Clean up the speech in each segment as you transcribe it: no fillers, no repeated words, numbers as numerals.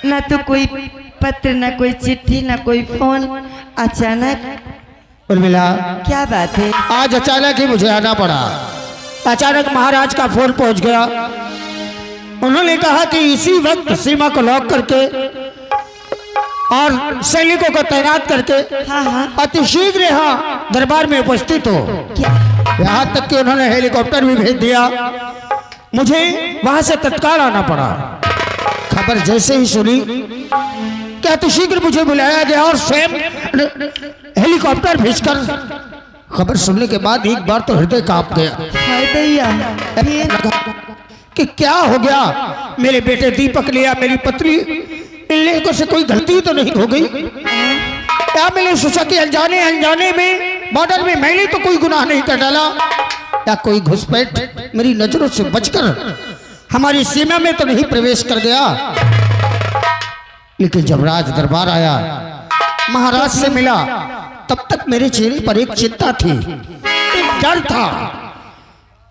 ना तो कोई पत्र, ना कोई चिट्ठी, ना कोई फोन। अचानक उर्मिला, क्या बात है? आज अचानक ही मुझे आना पड़ा। अचानक महाराज का फोन पहुंच गया। उन्होंने कहा कि इसी वक्त सीमा को लॉक करके और सैनिकों को तैनात करके अतिशीघ्र यहाँ दरबार में उपस्थित हो। यहाँ तक कि उन्होंने हेलीकॉप्टर भी भेज दिया। मुझे वहां से तत्काल आना पड़ा। खबर जैसे ही सुनी कि अतिशीघ्र मुझे बुलाया गया और स्वयं हेलीकॉप्टर भेजकर खबर सुनने के बाद एक बार तो हृदय कांप गया कि क्या हो गया। मेरे बेटे दीपक ने या मेरी पत्नी को से कोई गलती तो नहीं हो गई क्या? मैंने सोचा कि अनजाने में बॉर्डर में मैंने तो कोई गुनाह नहीं कर डाला, या कोई घुसपैठ मेरी नजरों से बचकर हमारी सीमा में तो नहीं प्रवेश कर गया। लेकिन जब राज दरबार आया, महाराज से मिला, तब तक मेरे चेहरे पर एक चिंता थी, एक डर था।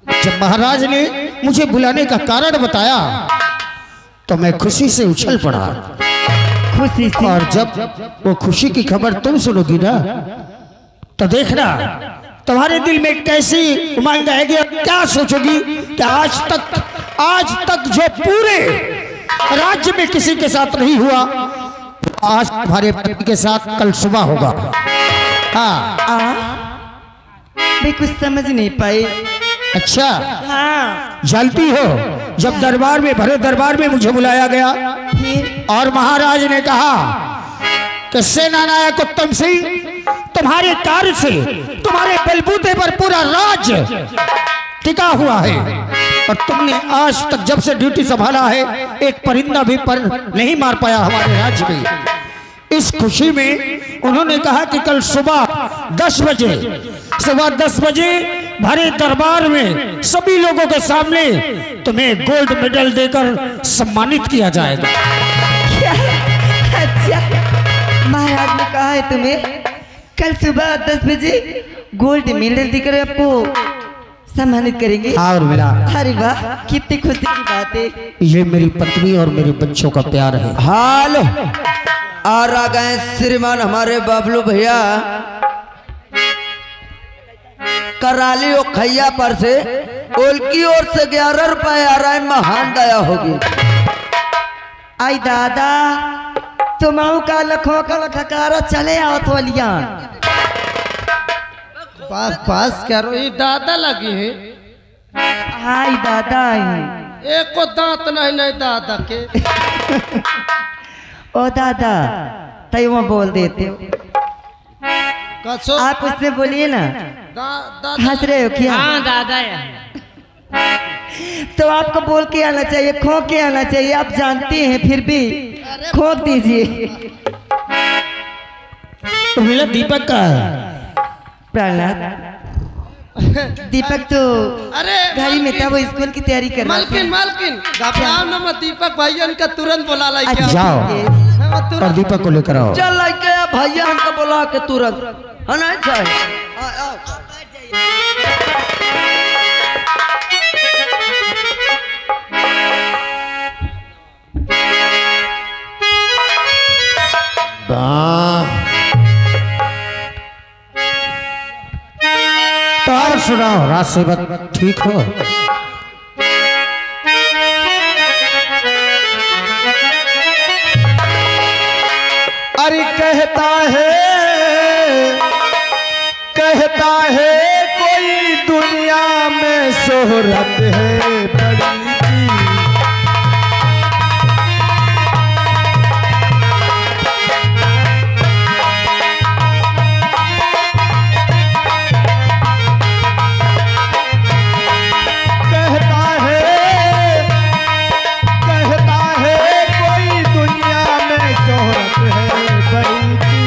जब महाराज ने मुझे बुलाने का कारण बताया तो मैं खुशी से उछल पड़ा। खुशी से? और जब वो खुशी की खबर तुम सुनोगी ना तो देखना तुम्हारे दिल में कैसी उमंग आएगी और क्या सोचोगी कि आज तक जो पूरे राज्य में किसी के साथ नहीं हुआ, आज तुम्हारे पति के साथ कल सुबह होगा। मैं कुछ समझ नहीं पाई। अच्छा, हाँ। जानती हो, जब दरबार में भरे दरबार में मुझे बुलाया गया और महाराज ने कहा कि सेना नायक उत्तम सिंह, तुम्हारे कार्य से, तुम्हारे बलबूते पर पूरा राज्य टिका हुआ है और तुमने आज तक जब से ड्यूटी संभाला है एक परिंदा भी पर नहीं मार पाया हमारे राज्य में। इस खुशी में उन्होंने कहा कि कल सुबह 10 बजे भरे दरबार में सभी लोगों के सामने तुम्हें गोल्ड मेडल देकर सम्मानित किया जाएगा। अच्छा, महाराज ने कहा है तुम्हें कल सुबह 10 बजे गोल्ड मेडल देकर आपको सम्मानित करेंगे? हाँ उर्मिला। अरे वाह, कितनी खुशी की बात है। ये मेरी पत्नी और मेरे बच्चों का प्यार है। हाल आ गए श्रीमान हमारे बाबलू भैया कराली और खैया पर से उनकी ओर से 11 रुपए आ रहा है। महान दया होगी। आई दादा, तुमाऊ का लखों का लखकारा चले आओ तो अलियान पास करो। ये दादा लगी है। हाय दादा आई। एक को दांत नहीं दादा के। ओ दादा, तय बोल देते हो। आप उससे बोलिए ना। हंस रहे हो क्या? हाँ दादा तो आपको बोल के आना चाहिए, खो के आना चाहिए। आप जानते हैं फिर भी खो दीजिए। उर्मिला, दीपक का है। प्रहलाद, दीपक तो अरे घर में था, वो स्कूल की तैयारी कर रहा था। मालकिन घबराओ दीपक भैया उनका तुरंत बुला ला। अच्छा, जाओ और दीपक को लेकर आओ। चल के भैया हमको बुला के तुरंत है ना। तो और सुनाओ, रात से वक्त ठीक हो? अरे कहता है कोई दुनिया में शोहरत है बड़ी की। कहता है कोई दुनिया में शोहरत है बड़ी की।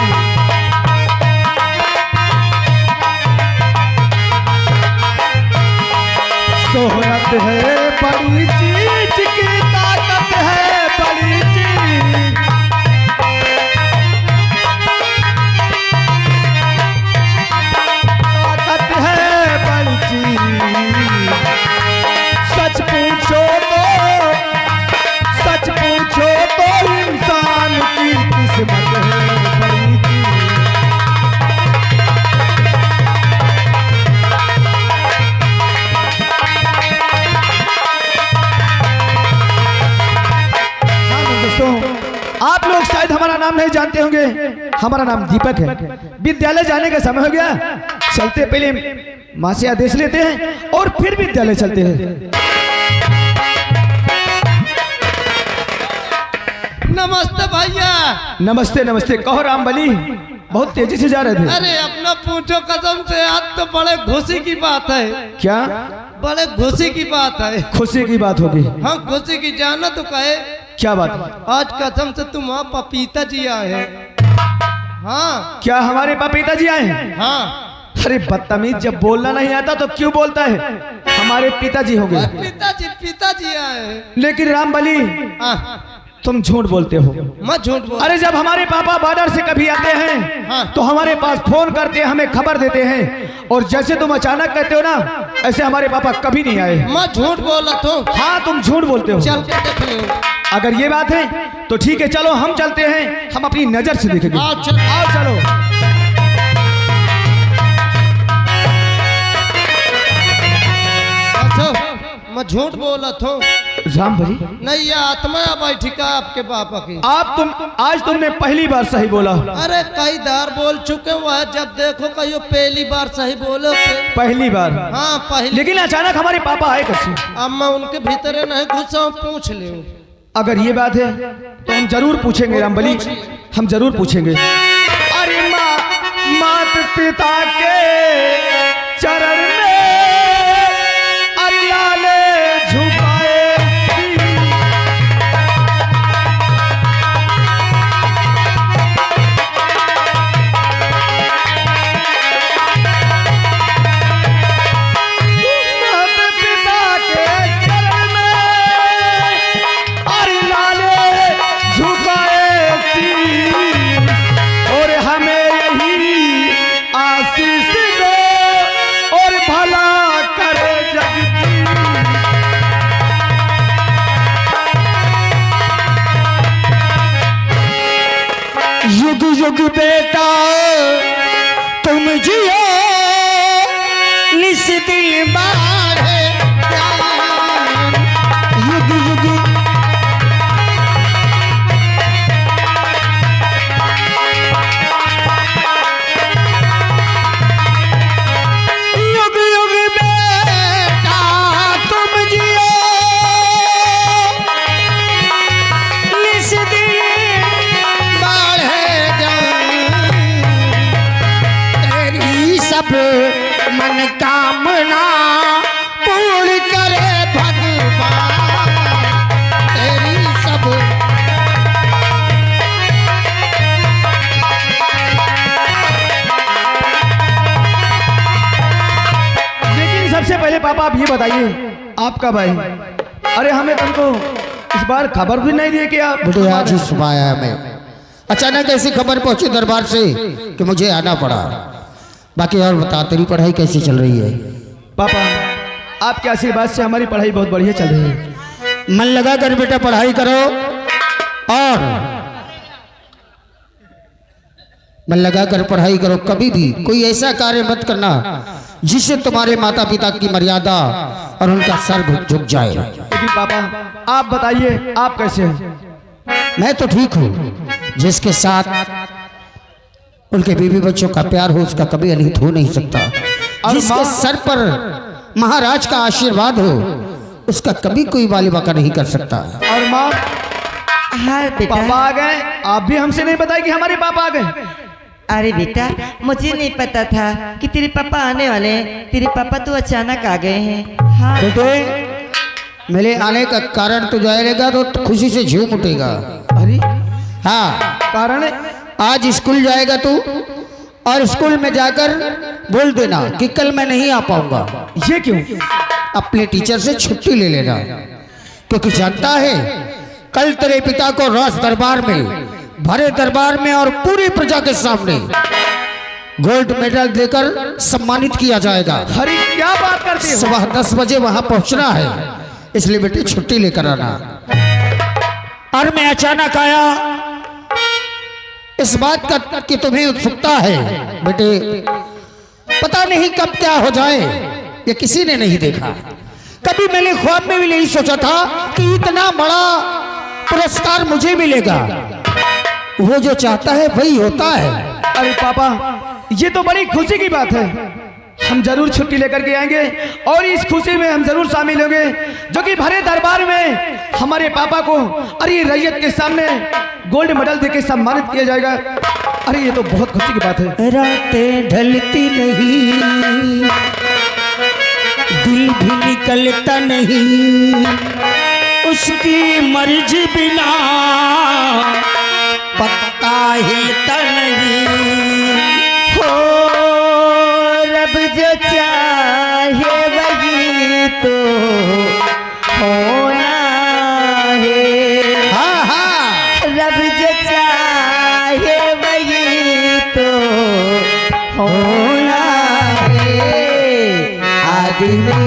शोहरत है बड़ी आप लोग शायद हमारा नाम नहीं जानते होंगे, हमारा नाम दीपक है। विद्यालय जाने का समय हो गया, चलते पहले माँ से आदेश लेते हैं और फिर विद्यालय चलते हैं। नमस्ते भैया। नमस्ते नमस्ते। कहो रामबली, बहुत तेजी से जा रहे थे। अरे अपना पूछो कसम से, आज तो बड़े खुशी की बात है। क्या? बड़े खुशी की बात है। खुशी की बात होगी? हाँ खुशी की, जाना तो कहे। क्या बात? आज कसम से तुम वहाँ पपीता जी आए हैं। हाँ। क्या हमारे पपीता जी आए हैं? हाँ। अरे बदतमीज, जब बोलना नहीं आता तो क्यों बोलता है? हमारे पिताजी हो गए। पिताजी आए हैं। लेकिन रामबली तुम झूठ बोलते हो। मैं झूठ बोल। अरे जब हमारे पापा बॉर्डर से कभी आते हैं हाँ। तो हमारे पास फोन करते हैं, हमें खबर देते हैं, और जैसे तुम अचानक कहते हो ना, ऐसे हमारे पापा कभी नहीं आए। मैं झूठ बोला तो? हाँ तुम झूठ बोलते हो। चल के देख लो। अगर ये बात है तो ठीक है, चलो हम चलते हैं, हम अपनी नजर से देखेंगे। आओ चल। आओ चलो। मैं झूठ बोला तो? रामबली नहीं, ये आत्मा बैठी का आपके पापा की। आज तुमने पहली बार सही बोला। अरे कई बार बोल चुके हुए हैं, जब देखो कहियो पहली बार सही बोलो। पहली बार? हाँ पहली। लेकिन अचानक हमारे पापा आए कैसे? अब मैं उनके भीतर नहीं घुसा, पूछ ले। अगर ये बात है तो हम जरूर पूछेंगे रामबली, हम जरूर पूछेंगे। अरे माता पिता के चरण में युग बेटा तुम जियो निस दिल बारे, युग युग युग युग बेटा तुम जियो निस दिल सब मन कामना पूर्ण करे भगवान, तेरी सब। लेकिन सबसे पहले पापा आप ये बताइए, आप कब आए? अरे हमें तुमको इस बार खबर भी नहीं दी कि आप? बेटे आज ही सुबह आया मैं, अचानक ऐसी खबर पहुंची दरबार से कि मुझे आना पड़ा। बाकी और बता, तेरी पढ़ाई कैसी चल रही है? पापा आपके आशीर्वाद से हमारी पढ़ाई बहुत बढ़िया चल रही है। मन लगा कर बेटा पढ़ाई करो, और मन लगा कर पढ़ाई करो। कभी भी कोई ऐसा कार्य मत करना जिससे तुम्हारे माता पिता की मर्यादा और उनका सर झुक जाए। लेकिन पापा आप बताइए, आप कैसे हैं? मैं तो ठीक हूँ। जिसके साथ उनके बीवी बच्चों का प्यार हो उसका कभी अनहित हो नहीं सकता। जिसके सर पर महाराज का आशीर्वाद हो उसका कभी कोई बाली बाका नहीं कर सकता। और माँ? हाँ बेटा। पापा आ गए? आप भी हमसे नहीं बताए कि हमारे पापा आ गए? अरे बेटा मुझे नहीं पता था कि तेरे पापा आने वाले हैं। तेरे पापा तो अचानक आ गए हैं। हाँ बेटे मेरे आने का कारण तो जाएगा तो खुशी से झूम उठेगा। अरे हाँ कारण? आज स्कूल जाएगा तू, और स्कूल में जाकर बोल देना कि कल मैं नहीं आ पाऊंगा। ये क्यों? अपने टीचर से छुट्टी ले लेना, क्योंकि जानता है कल तेरे पिता को राज दरबार में, भरे दरबार में और पूरी प्रजा के सामने गोल्ड मेडल देकर सम्मानित किया जाएगा। अरे क्या बात करते हो? सुबह 10 बजे वहां पहुंचना है, इसलिए बेटे छुट्टी लेकर आना। और मैं अचानक आया इस बात का कि तुम्हें उत्सुकता है। बेटे पता नहीं कब क्या हो जाए, ये किसी ने नहीं देखा। कभी मैंने ख्वाब में भी नहीं सोचा था कि इतना बड़ा पुरस्कार मुझे मिलेगा। वो जो चाहता है वही होता है। अरे पापा, ये तो बड़ी खुशी की बात है। हम जरूर छुट्टी लेकर के आएंगे और इस खुशी में हम जरूर शामिल होंगे, जो कि भरे दरबार में हमारे पापा को अरे रैयत के सामने गोल्ड मेडल देके सम्मानित किया जाएगा। अरे ये तो बहुत खुशी की बात है। रातें ढलती नहीं, दिल भी निकलता नहीं, उसकी मर्जी बिना पत्ता हिलता नहीं। हो रब जो चाहे वही तो होना है। हाँ हाँ, रब जो चाहे वही तो होना है। आदमी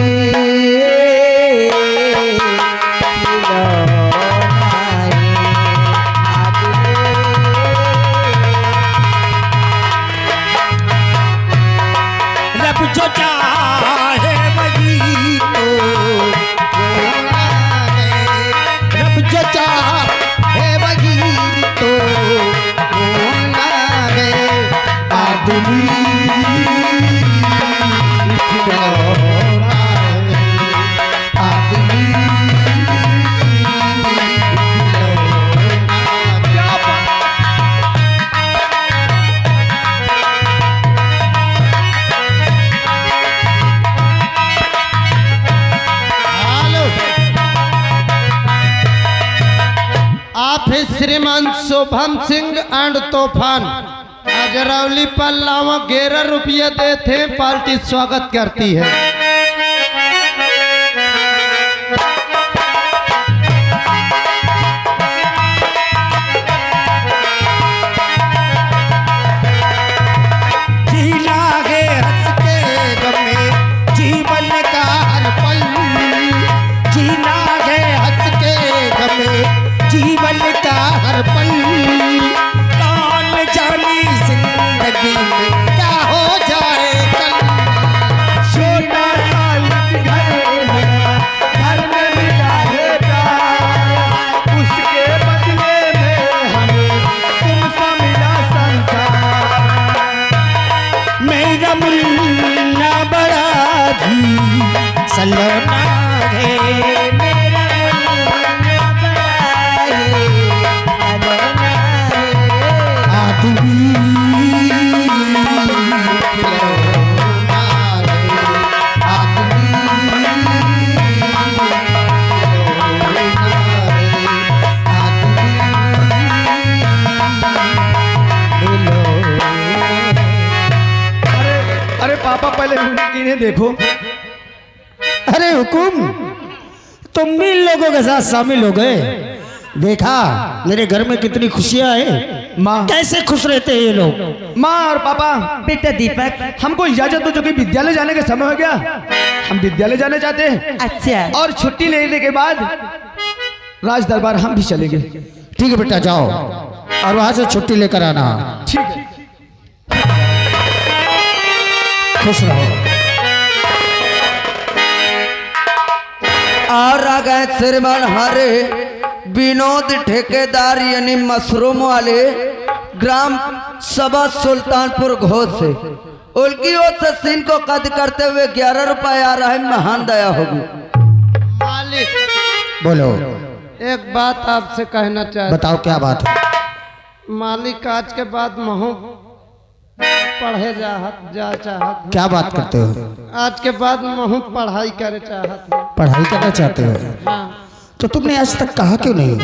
रब जो चाहे वही तो होना है, रब जो चाहे वही तो होना है। आदमी खिलौना है, आदमी आप है श्रीमान शुभम सिंह एंड तूफान अजरौली पर लावा 11 रुपये देते पार्टी स्वागत करती है। जीना है हंस के गमे जीवन का हर पल, जीना है हंस के गमे जीवन का हर पल। कौन जानी जिंदगी में क्या हो जाए कल। छोटा सा एक घर मेरा, घर में मिला है प्यार, उसके बदले में हमें तुमसे मिला संसार। मेरा मुन्ना बड़ा ही सलोना है, मेरा मुन्ना बड़ा है सलोना है। आदमी खिलौना है, आदमी अरे पापा, पहले इन्हें देखो। अरे हुकुम, तुम भी इन लोगों के साथ शामिल हो गए। देखा मेरे घर में कितनी खुशियां है। माँ, कैसे खुश रहते हैं ये लोग। माँ और पापा, बेटा दीपक, हमको इजाजत दो, जो कि विद्यालय जाने का समय हो गया। हम विद्यालय जाने चाहते हैं अच्छा और छुट्टी लेने के बाद राज दरबार हम भी चलेंगे। ठीक है बेटा, जाओ और वहां से छुट्टी लेकर आना। ठीक है। खुश रहो। और आ गए श्रीमान हरे विनोद ठेकेदार यानी मशरूम वाले ग्राम सभा सुल्तानपुर घोष से। उनकी ओर से सीन को कद करते हुए 11 रुपए आ रहा है। महान दया होगी। मालिक बोलो, एक बात आपसे कहना चाहता बताओ क्या बात है। मालिक आज के बाद महू पढ़े जा चाहत। क्या बात करते हो। आज के बाद महू पढ़ाई करे चाहत। पढ़ाई करना चाहते हो, हाँ तो तुमने आज तक कहा क्यों नहीं।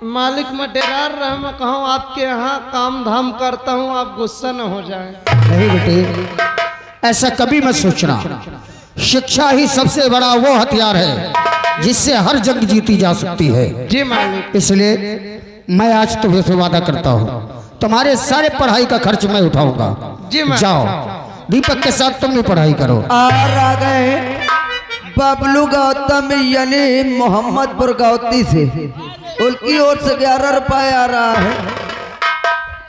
मालिक, मैं डेरार रहा, मैं कहूँ आपके यहाँ काम धाम करता हूँ, आप गुस्सा न हो जाए। नहीं बेटे, ऐसा कभी मत सोचना। शिक्षा ही सबसे बड़ा वो हथियार है जिससे हर जंग जीती जा सकती है। जी मालिक। इसलिए मैं आज तुम्हें से वादा करता हूँ, तुम्हारे सारे पढ़ाई का खर्च मैं उठाऊंगा। जी मालिक। जाओ, दीपक के साथ तुम भी पढ़ाई करो। और आ गए बबलू गौतम यानी मोहम्मदपुर गौती से। उनकी ओर से 11 रुपए आ रहा है।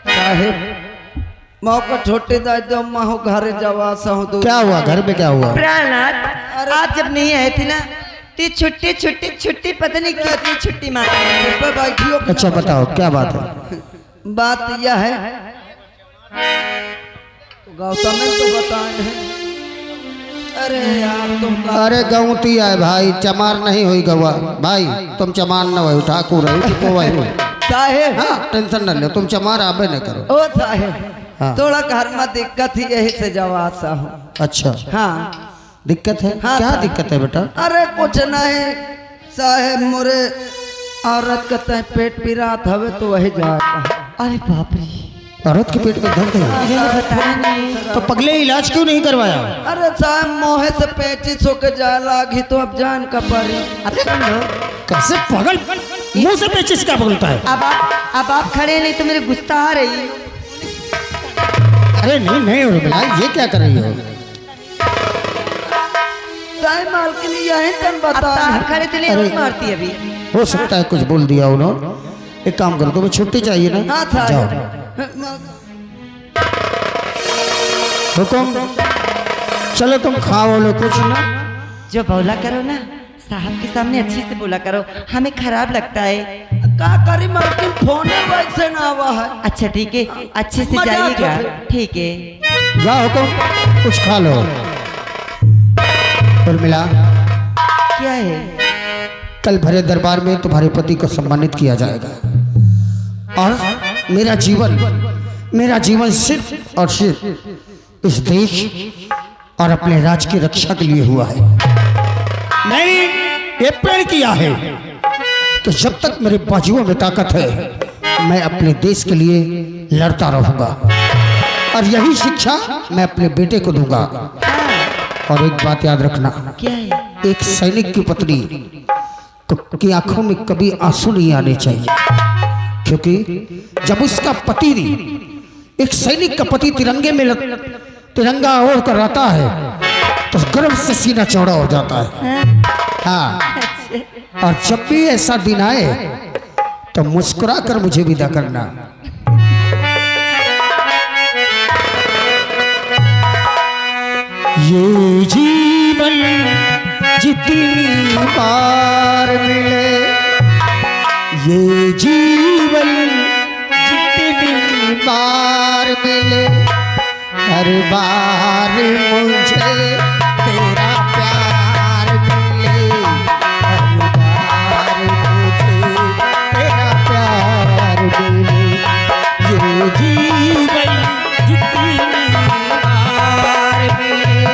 साहेब मौका छोटे दादा माहो घर जवा सहु दो। क्या हुआ, घर में क्या हुआ। प्राणनाथ, आज जब नहीं आए थे ना तो छुट्टी छुट्टी छुट्टी पता नहीं कितनी छुट्टी मांगी। पे बैठियो। अच्छा बताओ क्या बात है। बात यह है तो गौतम ने तो बताए हैं। अरे यार तुम अरे गौती है भाई, चमार नहीं हुई गवा भाई, तुम चमार न हो ठाकुर है तो वही हो। साहेब हाँ टेंशन न लो, तुम चमार आबे न करो। ओ साहेब हाँ। थोड़ा घर में दिक्कत ही यही से जवाब सा हूँ। अच्छा हाँ दिक्कत है? हाँ, क्या साहब। दिक्कत है बेटा? अरे कुछ नहीं साहेब, मोरे औरत का तय पेट पिरात हवे तो वही जाता। अरे बाप रे, औरत के पेट में दर्द है ये बताया नहीं। तो पगले इलाज क्यों नहीं करवाया? अरे साहब मोहे से 25 होके जा लागी तो अब जान का पड़ी। अब सुन लो, कैसे पागल मुंह से पेचिस क्या बोलता है? अब आप खड़े नहीं तो मेरे गुस्सा आ रही। अरे नहीं नहीं उर्मिला, ये क्या कर रही हो? साहब मालकिन यही तन अब बता आप खड़े थे अरे। मारती अभी। हो सकता है कुछ बोल दिया उन्होंने। एक काम करो, तुम्हें छुट्टी चाहिए ना? हाँ जाओ साहब हुकुम, चलो तुम खाओ लो कुछ ना। जो बोला करो ना साहब के सामने अच्छी से बोला करो, हमें खराब लगता है। का करी मालकिन फोन वैसे ना आवा है। अच्छा ठीक है, अच्छे से मजाक जाइएगा। है। ठीक है। जाओ हुकुम, कुछ खा लो। उर्मिला, क्या है? कल भरे दरबार में तुम्हारे पति को सम्मानित किया जाएगा और मेरा जीवन सिर्फ और सिर्फ इस देश और अपने राज्य की रक्षा के लिए हुआ है। मैंने ये प्रण किया है कि जब तक मेरे बाजुओं में ताकत है मैं अपने देश के लिए लड़ता रहूंगा और यही शिक्षा मैं अपने बेटे को दूंगा। और एक बात याद रखना, क्या है? एक सैनिक की पत्नी की आंखों में कभी आंसू नहीं आने चाहिए, क्योंकि जब उसका पति एक सैनिक का पति तिरंगे में तिरंगा ओढ़ कर आता है तो गर्व से सीना चौड़ा हो जाता है। हाँ, और जब भी ऐसा दिन आए तो मुस्कुरा कर मुझे विदा करना। ये जीवन जितनी बार मिले, ये जीवन जितनी बार मिले, हर बार मुझे तेरा प्यार मिले, हर बार मुझे तेरा प्यार मिले। ये जीवन जितनी बार मिले,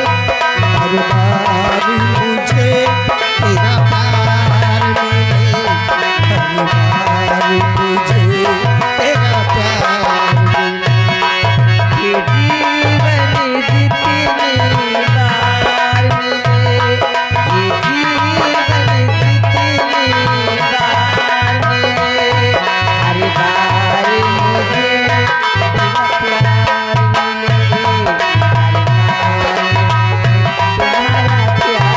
हर बार मुझे तेरा प्यार मिले, हर बार मुझे तेरा प्यार मिले। ये जीवन जितनी बार मिले, ये जीवन जितनी बार मिले, हर बार मुझे तेरा प्यार मिले, हर बार तुम्हारा प्यार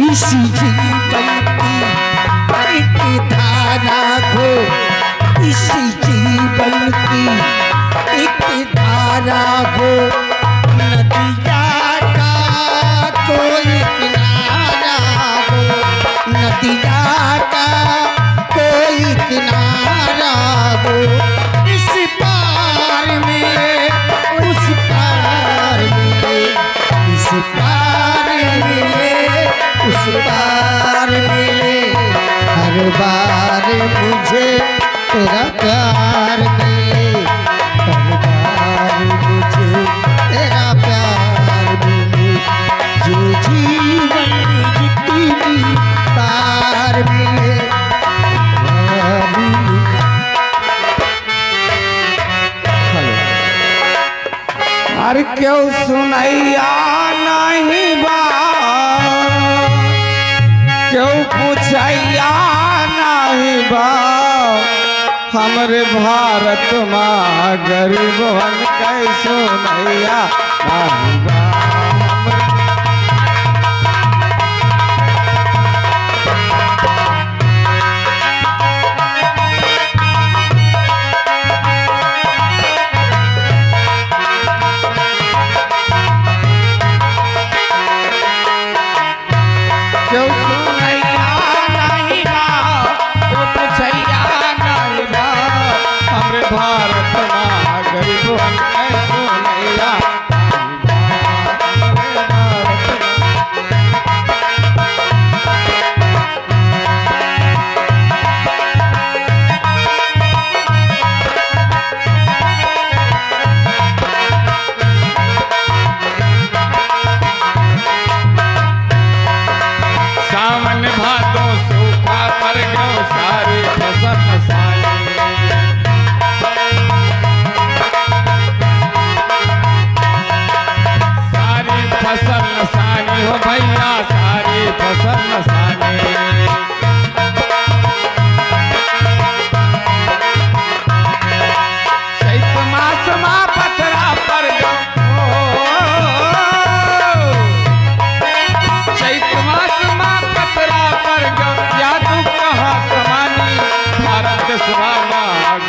इसी जीवन की एक धारा को, इसी जीवन की एक धारा को, नदिया का कोई किनारा हो, नदिया का कोई किनारा हो, इस पार मिले उस पार मिले, इस पार मिले उस पार मिले, हर बार मुझे तेरा प्यार मिले, हर बार मुझे तेरा प्यार मिले। ये जीवन जितनी बार मिले, अरे क्यों सुनैया नहीं बा, क्यों पूछैया नहीं बा, हमरे भारत माँ गरीबवन कैसो नैया नहीं बा।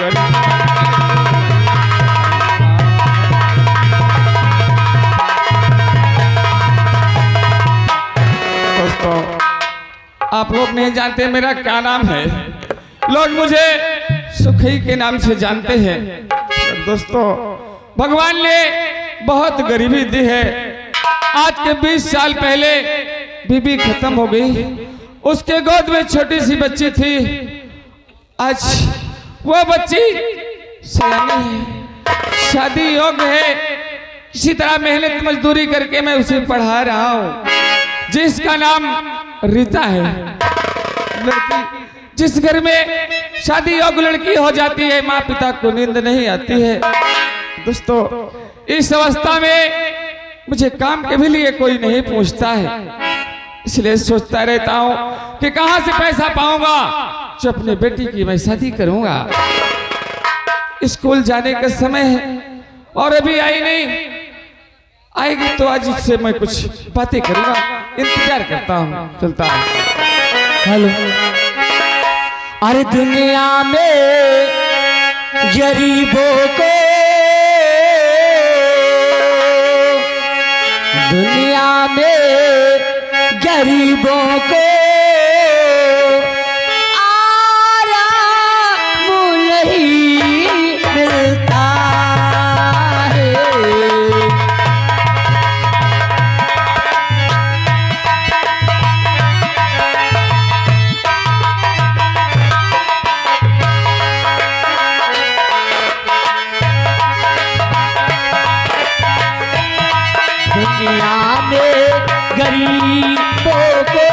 दोस्तों, आप लोग नहीं जानते मेरा क्या नाम है। लोग मुझे सुखई के नाम से जानते हैं। दोस्तों, भगवान ने बहुत गरीबी दी है। आज के 20 साल पहले बीबी खत्म हो गई, उसके गोद में छोटी सी बच्ची थी। आज वो बच्ची सयानी है, शादी योग्य है। किसी तरह मेहनत मजदूरी करके मैं उसे पढ़ा रहा हूँ, जिसका नाम रीता है। लड़की, जिस घर में शादी योग्य लड़की हो जाती है, माँ पिता को नींद नहीं आती है। दोस्तों, इस अवस्था में मुझे काम के भी लिए कोई नहीं पूछता है, इसलिए सोचता रहता हूँ कि कहाँ से पैसा पाऊंगा जो अपने बेटी की मैं शादी करूंगा। स्कूल जाने का समय है और अभी आई नहीं, आएगी तो आज इससे मैं कुछ बातें करूंगा। इंतजार करता हूँ, चलता हूँ। हेलो। अरे दुनिया में गरीबों को, दुनिया में गरीबों को आराम नहीं मिलता है। दुनिया में गरीबों को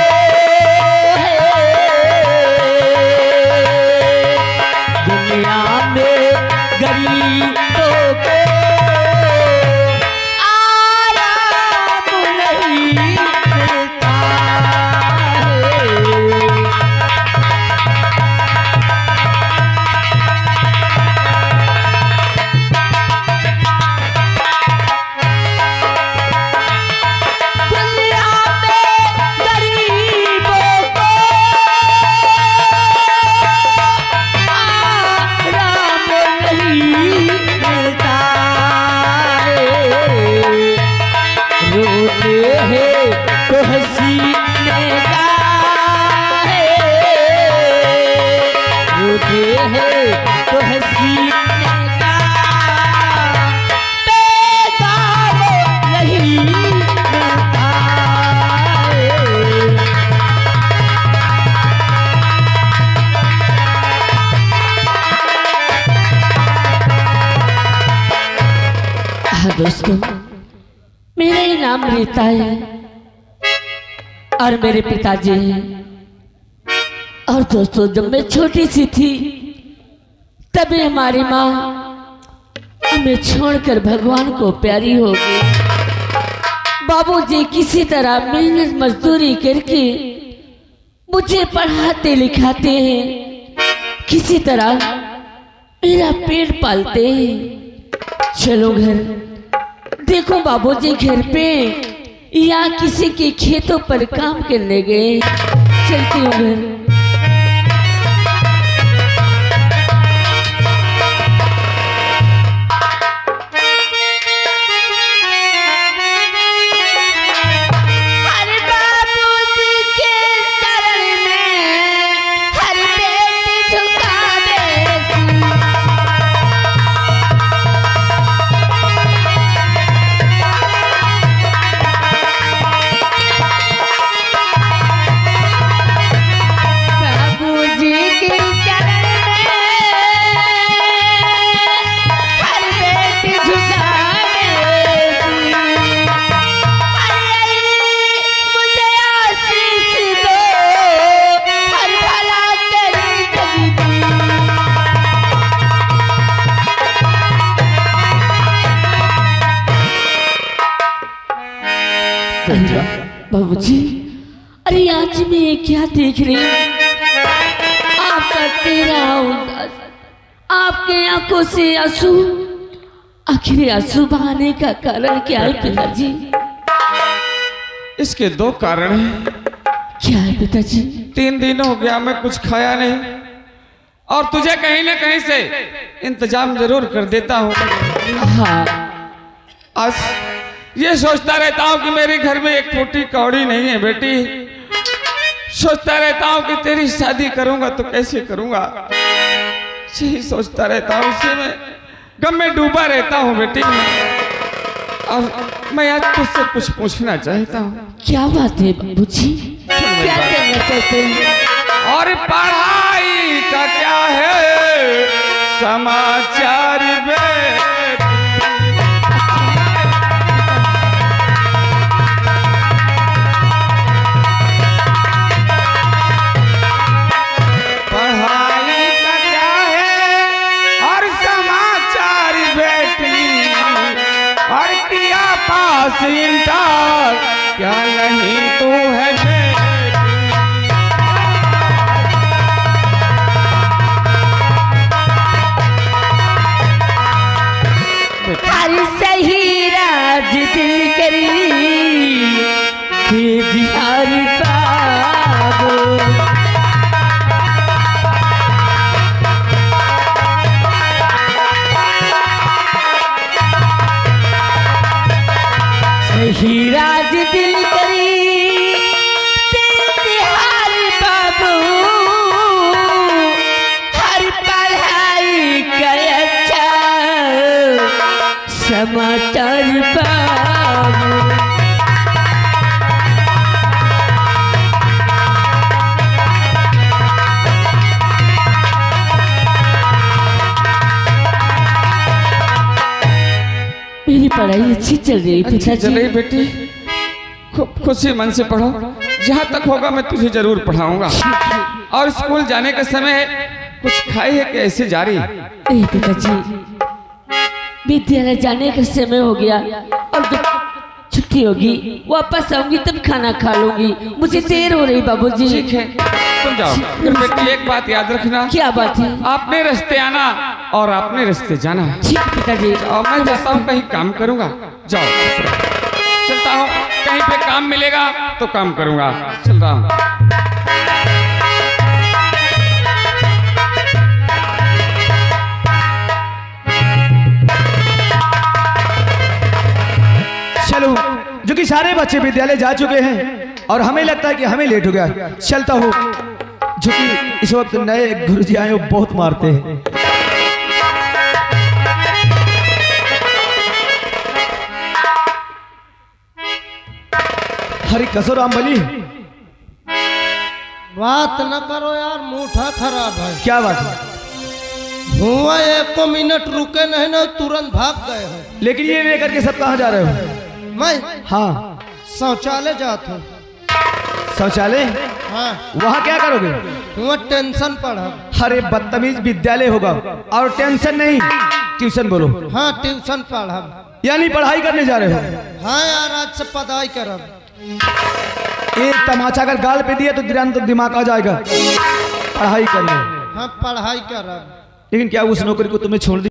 दुनिया में गरीबों को आराम नहीं मिलता है। तो हसीने का है, रोते हैं तो हसीने का पैगाम नहीं मिलता है। हाँ दोस्तों, मेरा ही नाम रीता है और मेरे पिताजी हैं। और दोस्तों, जब मैं छोटी सी थी तभी हमारी माँ हमें छोड़कर भगवान को प्यारी हो गई। बाबूजी किसी तरह मेहनत मजदूरी करके मुझे पढ़ाते लिखाते हैं, किसी तरह मेरा पेट पालते हैं। चलो घर देखो, बाबूजी घर पे या किसी के खेतों पर काम करने गए। चलती हूँ घर। बाबूजी, अरे आज मैं क्या देख रही हूँ? आपका चेहरा उदास, आपके आंखों से आंसू। आखिर आंसू बहाने का कारण क्या है पिताजी? इसके दो कारण हैं। क्या है पिताजी? 3 दिन हो गया मैं कुछ खाया नहीं और तुझे कहीं ना कहीं से इंतजाम जरूर कर देता हूँ। हाँ आज ये सोचता रहता हूँ कि मेरे घर में एक फूटी कौड़ी नहीं है बेटी। सोचता रहता हूँ कि तेरी शादी करूंगा तो कैसे करूंगा, यही सोचता रहता हूँ, इसी में गम में डूबा रहता हूँ बेटी। और मैं आज तुझसे कुछ पूछना चाहता हूँ। क्या बात है बाबूजी, क्या करना चाहते हैं? और पढ़ाई का क्या है समाचार बेटी? पढ़ाई का क्या है और समाचार बेटी? और किया पास इंटर क्या नहीं तू है बेटी? अरे सही राज दिल करी जिहारी पागो। सही राज दिल करी जिहारी पागो। हर पढ़ाई का अच्छा समाचार पाओ। मेरी पढ़ाई अच्छी चल रही है अच्छी चल रही बेटी, खूब खुशी मन से पढ़ो। जहाँ तक होगा मैं तुझे जरूर पढ़ाऊंगा। और स्कूल जाने का समय है, कुछ खाई है कि ऐसे जा रही? पिताजी विद्यालय जाने का समय हो गया और जब छुट्टी होगी वापस आऊंगी तब खाना खा लूंगी, मुझे देर हो रही बाबूजी। ठीक है तुम जाओ। फिर बेटी एक बात याद रखना। क्या बात है? आपने रास्ते आना और आपने रास्ते जाना। ठीक है पिताजी। और मैं जाता हूँ कहीं काम करूंगा। जाओ चलता हूँ, कहीं पे काम मिलेगा तो काम करूंगा। चल रहा हूँ। चलो, जो कि सारे बच्चे विद्यालय जा चुके हैं और हमें लगता है कि हमें लेट हो गया। चलता हूँ, जो कि इस वक्त नए गुरुजी आए वो बहुत मारते हैं। हरी कसो राम बली। बात न करो यार, मुठा खराब है। क्या बात है? हुआ एक मिनट रुके नहीं ना, तुरंत भाग गए हैं। लेकिन ये लेकर के सब कहाँ जा रहे हो? मैं हाँ शौचालय जाता हूँ। शौचालय? हाँ वहाँ क्या करोगे? हुआ टेंशन पड़ा। अरे बदतमीज, विद्यालय होगा और टेंशन नहीं, ट्यूशन बोलो। हाँ ट्यूशन पढ़ा। यानी पढ़ाई करने जा रहे हो? हाँ यार आज से पढ़ाई करब। एक तमाचा अगर गाल पे दिया तो दिमाग आ जाएगा। पढ़ाई करने। हाँ पढ़ाई करब। लेकिन क्या उस नौकरी को तुम्हें छोड़ दी?